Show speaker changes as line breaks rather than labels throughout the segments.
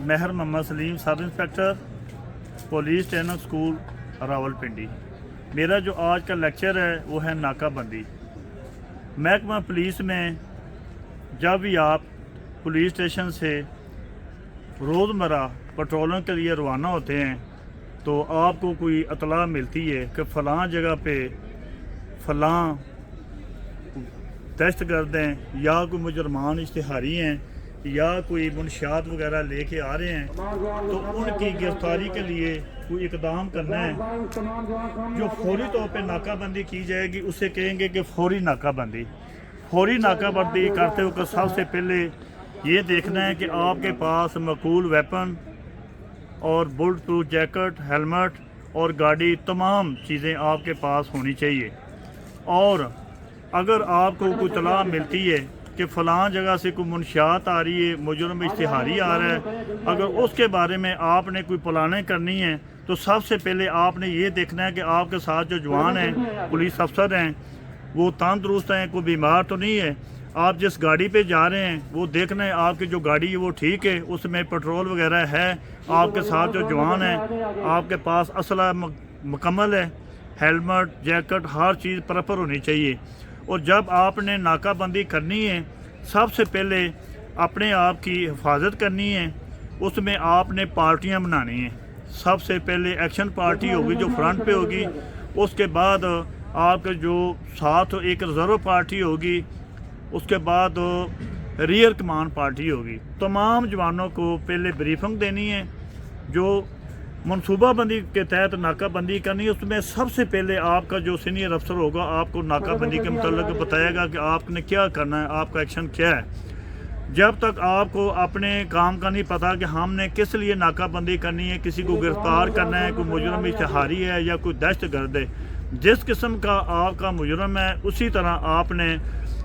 महर Mohammad Salim, sub inspector police training school Rawalpindi. मेरा जो आज का लेक्चर है वो है नाकाबंदी। महकमा पुलिस में जब भी आप पुलिस स्टेशन से रोज़मर्रा पेट्रोलिंग के लिए रवाना होते हैं तो आपको कोई इतला मिलती है कि फ़लाँ जगह पे फ़लाँ दहशतगर्द हैं या कोई मुजरमान इश्तिहारी हैं या कोई मुनशियात वगैरह लेके आ रहे हैं, तो उनकी गिरफ्तारी के लिए कोई इकदाम करना है। जो फौरी तौर पे नाकाबंदी की जाएगी उसे कहेंगे कि फौरी नाकाबंदी। फौरी नाकाबंदी करते वक्त सबसे पहले ये देखना है कि आपके पास मकूल वेपन और बुलेट प्रूफ जैकेट, हेलमेट और गाड़ी, तमाम चीज़ें आपके पास होनी चाहिए। और अगर आपको कोई तलाह मिलती है कि फ़लाँ जगह से कोई मुनशियात आ रही है, मुजरम इश्तिहारी आ रहा है, अगर उसके बारे में आपने कोई प्लानिंग करनी है तो सबसे पहले आपने ये देखना है कि आपके साथ जो जवान हैं, पुलिस अफसर हैं, वो तंदुरुस्त हैं, कोई बीमार तो नहीं है। आप जिस गाड़ी पे जा रहे हैं वो देखना है आपकी जो गाड़ी है वो ठीक है, उसमें पेट्रोल वगैरह है, आपके साथ जो जवान हैं आपके पास असला मुकम्मल है, हेलमेट, जैकेट, हर चीज़ प्रॉपर होनी चाहिए। और जब आपने नाकाबंदी करनी है सबसे पहले अपने आप की हिफाजत करनी है। उसमें आपने पार्टियां बनानी हैं। सबसे पहले एक्शन पार्टी होगी जो फ्रंट पे होगी, उसके बाद आपके जो साथ एक रिजर्व पार्टी होगी, उसके बाद रियर कमान पार्टी होगी। तमाम जवानों को पहले ब्रीफिंग देनी है। जो मनसूबाबंदी के तहत नाकाबंदी करनी है उसमें सबसे पहले आपका जो सीनियर अफसर होगा आपको नाकाबंदी के मतलब बताएगा कि आपने क्या करना है, आपका एक्शन क्या है। जब तक आपको अपने काम का नहीं पता कि हमने किस लिए नाकाबंदी करनी है, किसी को गिरफ्तार करना है, कोई मुजरम इश्तिहारी है या कोई दहशतगर्द है, जिस किस्म का आपका मुजरम है उसी तरह आपने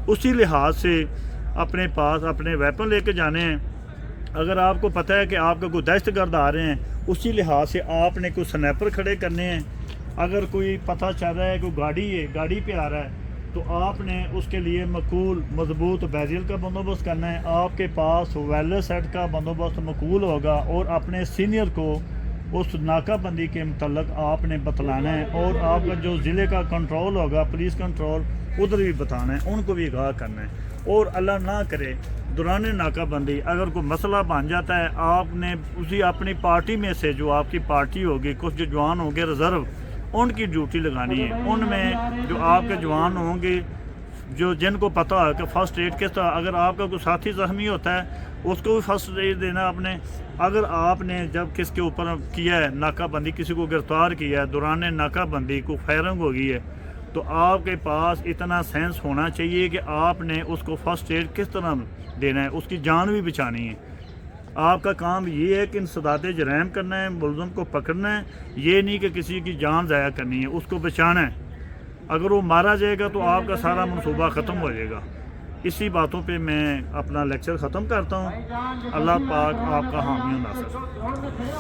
उसी लिहाज से अपने पास अपने वेपन लेके जाने हैं। अगर आपको पता है कि आपका कोई दहशतगर्द आ रहे हैं उसी लिहाज से आपने कोई स्नैपर खड़े करने हैं। अगर कोई पता चल रहा है कोई गाड़ी है, गाड़ी पे आ रहा है, तो आपने उसके लिए मकूल मजबूत बैरियल का बंदोबस्त करना है। आपके पास वेलर सेट का बंदोबस्त मकूल होगा और अपने सीनियर को उस नाकाबंदी के मतलब आपने बतलाना है। और आपका जो ज़िले का कंट्रोल होगा, पुलिस कंट्रोल, उधर भी बताना है, उनको भी आगाह करना है। और अल्लाह ना करे दौरान नाकाबंदी अगर कोई मसला बन जाता है, आपने उसी अपनी पार्टी में से जो आपकी पार्टी होगी, कुछ जो जवान होंगे रिज़र्व, उनकी ड्यूटी लगानी है। उनमें जो आपके जवान होंगे जो जिनको पता है कि फ़र्स्ट एड किस तरह, अगर आपका कोई साथी ज़ख्मी होता है उसको भी फर्स्ट एड देना आपने। अगर आपने जब किसके ऊपर किया है नाकाबंदी, किसी को गिरफ़्तार किया है दौरान नाकाबंदी, को फायरिंग हो गई है, तो आपके पास इतना सेंस होना चाहिए कि आपने उसको फर्स्ट एड किस तरह देना है, उसकी जान भी बचानी है। आपका काम ये है कि इंसदाद जराइम करना है, मुलज़िम को पकड़ना है, ये नहीं कि किसी की जान ज़ाया करनी है, उसको बचाना है। अगर वो मारा जाएगा तो आपका सारा मनसूबा ख़त्म हो जाएगा। इसी बातों पे मैं अपना लेक्चर ख़त्म करता हूँ। अल्लाह पाक आपका हामी और नासिर।